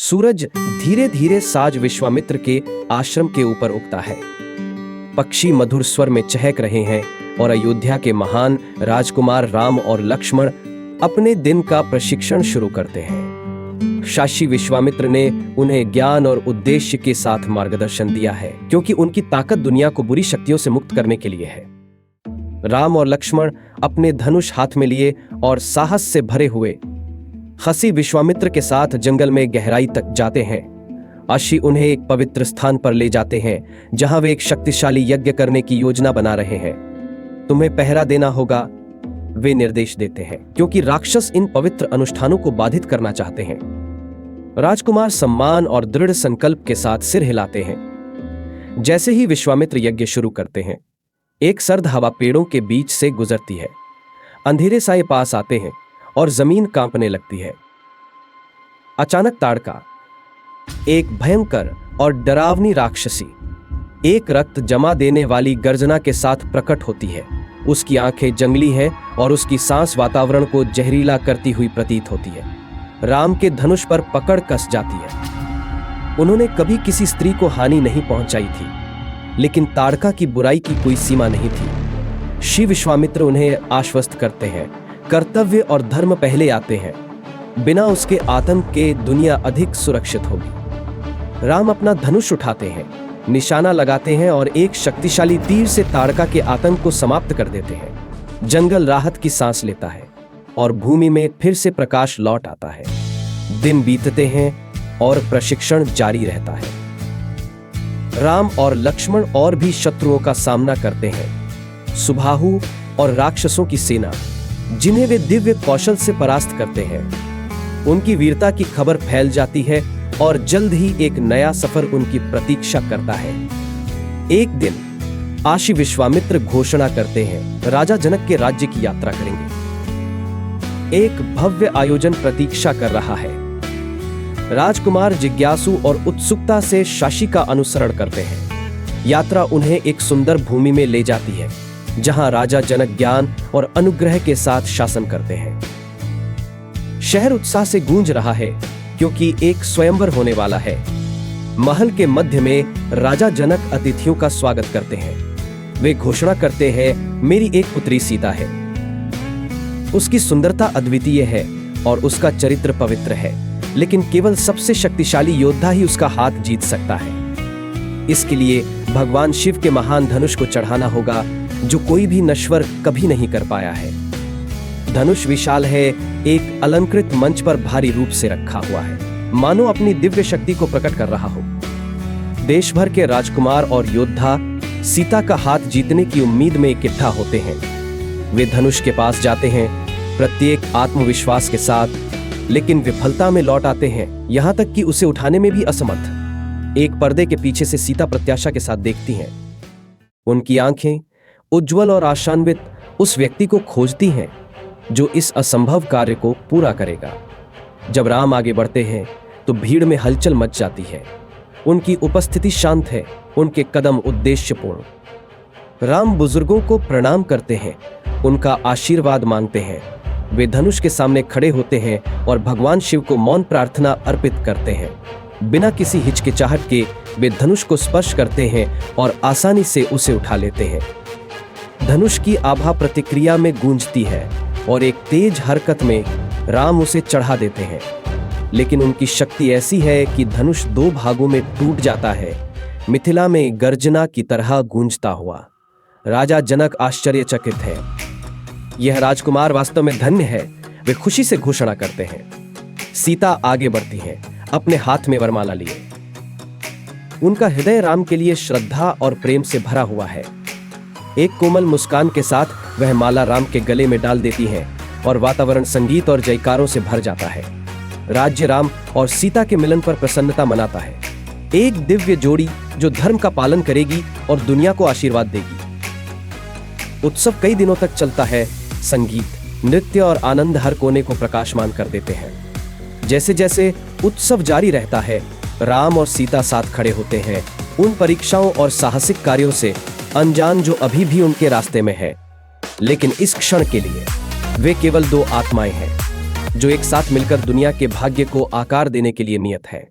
सूरज धीरे धीरे साज विश्वामित्र के आश्रम के ऊपर उगता है। पक्षी मधुर स्वर में चहक रहे हैं और अयोध्या के महान राजकुमार राम और लक्ष्मण अपने दिन का प्रशिक्षण शुरू करते हैं। शाशी विश्वामित्र ने उन्हें ज्ञान और उद्देश्य के साथ मार्गदर्शन दिया है, क्योंकि उनकी ताकत दुनिया को बुरी शक्तियों से मुक्त करने के लिए है। राम और लक्ष्मण अपने धनुष हाथ में लिए और साहस से भरे हुए खसी विश्वामित्र के साथ जंगल में गहराई तक जाते हैं। अशी उन्हें एक पवित्र स्थान पर ले जाते हैं, जहां वे एक शक्तिशाली यज्ञ करने की योजना बना रहे हैं। तुम्हें पहरा देना होगा, वे निर्देश देते हैं, क्योंकि राक्षस इन पवित्र अनुष्ठानों को बाधित करना चाहते हैं। राजकुमार सम्मान और दृढ़ संकल्प के साथ सिर हिलाते हैं। जैसे ही विश्वामित्र यज्ञ शुरू करते हैं, एक सर्द हवा पेड़ों के बीच से गुजरती है। अंधेरे साए पास आते हैं और जमीन कांपने लगती है। अचानक ताड़का, एक भयंकर और डरावनी राक्षसी, एक रक्त जमा देने वाली गर्जना के साथ प्रकट होती है। उसकी आंखें जंगली हैं और उसकी सांस वातावरण को जहरीला करती हुई प्रतीत होती है। राम के धनुष पर पकड़ कस जाती है। उन्होंने कभी किसी स्त्री को हानि नहीं पहुंचाई थी, लेकिन ताड़का की बुराई की कोई सीमा नहीं थी। श्री विश्वामित्र उन्हें आश्वस्त करते हैं, कर्तव्य और धर्म पहले आते हैं। बिना उसके आतंक के दुनिया अधिक सुरक्षित होगी। राम अपना धनुष उठाते हैं, निशाना लगाते हैं और एक शक्तिशाली तीर से ताड़का के आतंक को समाप्त कर देते हैं। जंगल राहत की सांस लेता है और भूमि में फिर से प्रकाश लौट आता है। दिन बीतते हैं और प्रशिक्षण जारी रहता है। राम और लक्ष्मण और भी शत्रुओं का सामना करते हैं। सुबाहु और राक्षसों की सेना, जिन्हें वे दिव्य कौशल से परास्त करते हैं। उनकी वीरता की खबर फैल जाती है और जल्द ही एक नया सफर उनकी प्रतीक्षा करता है। एक दिन आशी विश्वामित्र घोषणा करते हैं, राजा जनक के राज्य की यात्रा करेंगे। एक भव्य आयोजन प्रतीक्षा कर रहा है। राजकुमार जिज्ञासु और उत्सुकता से शाशी का अनुसरण करते हैं। यात्रा उन्हें एक सुंदर भूमि में ले जाती है, जहां राजा जनक ज्ञान और अनुग्रह के साथ शासन करते हैं। शहर उत्साह से गूंज रहा है, क्योंकि एक स्वयंवर होने वाला है। महल के मध्य में राजा जनक अतिथियों का स्वागत करते हैं। वे घोषणा करते हैं, मेरी एक पुत्री सीता है। उसकी सुंदरता अद्वितीय है और उसका चरित्र पवित्र है, लेकिन केवल सबसे शक्तिशाली योद्धा ही उसका हाथ जीत सकता है। इसके लिए भगवान शिव के महान धनुष को चढ़ाना होगा, जो कोई भी नश्वर कभी नहीं कर पाया है। धनुष विशाल है, एक अलंकृत मंच पर भारी रूप से रखा हुआ है, मानो अपनी दिव्य शक्ति को प्रकट कर रहा हो। देश भर के राजकुमार और योद्धा सीता का हाथ जीतने की उम्मीद में इकट्ठा होते हैं। वे धनुष के पास जाते हैं, प्रत्येक आत्मविश्वास के साथ, लेकिन विफलता में लौट आते हैं, यहां तक कि उसे उठाने में भी असमर्थ। एक पर्दे के पीछे से सीता प्रत्याशा के साथ देखती हैं। उनकी आंखें उज्जवल और आशान्वित उस व्यक्ति को खोजती हैं जो इस असंभव कार्य को पूरा करेगा। जब राम आगे बढ़ते हैं तो भीड़ में हलचल मच जाती है। उनकी उपस्थिति शांत है, उनके कदम उद्देश्यपूर्ण। राम बुजुर्गों को प्रणाम करते हैं, उनका आशीर्वाद मांगते हैं। वे धनुष के सामने खड़े होते हैं और भगवान शिव को मौन प्रार्थना अर्पित करते हैं। बिना किसी हिचकिचाहट के वे धनुष को स्पर्श करते हैं और आसानी से उसे उठा लेते हैं। धनुष की आभा प्रतिक्रिया में गूंजती है और एक तेज हरकत में राम उसे चढ़ा देते हैं। लेकिन उनकी शक्ति ऐसी है कि धनुष दो भागों में टूट जाता है, मिथिला में गर्जना की तरह गूंजता हुआ। राजा जनक आश्चर्यचकित है। यह राजकुमार वास्तव में धन्य है, वे खुशी से घोषणा करते हैं। सीता आगे बढ़ती है, अपने हाथ में वरमाला लिए। उनका हृदय राम के लिए श्रद्धा और प्रेम से भरा हुआ है। एक कोमल मुस्कान के साथ वह माला राम के गले में डाल देती है और वातावरण संगीत और जयकारों से भर जाता है। राज्य राम और सीता के मिलन पर प्रसन्नता मनाता है। एक दिव्य जोड़ी जो धर्म का पालन करेगी और दुनिया को आशीर्वाद देगी। उत्सव कई दिनों तक चलता है। संगीत, नृत्य और आनंद हर कोने को प्रकाशमान कर देते हैं। जैसे जैसे उत्सव जारी रहता है, राम और सीता साथ खड़े होते हैं, उन परीक्षाओं और साहसिक कार्यों से अनजान जो अभी भी उनके रास्ते में है। लेकिन इस क्षण के लिए वे केवल दो आत्माएं हैं, जो एक साथ मिलकर दुनिया के भाग्य को आकार देने के लिए नियत है।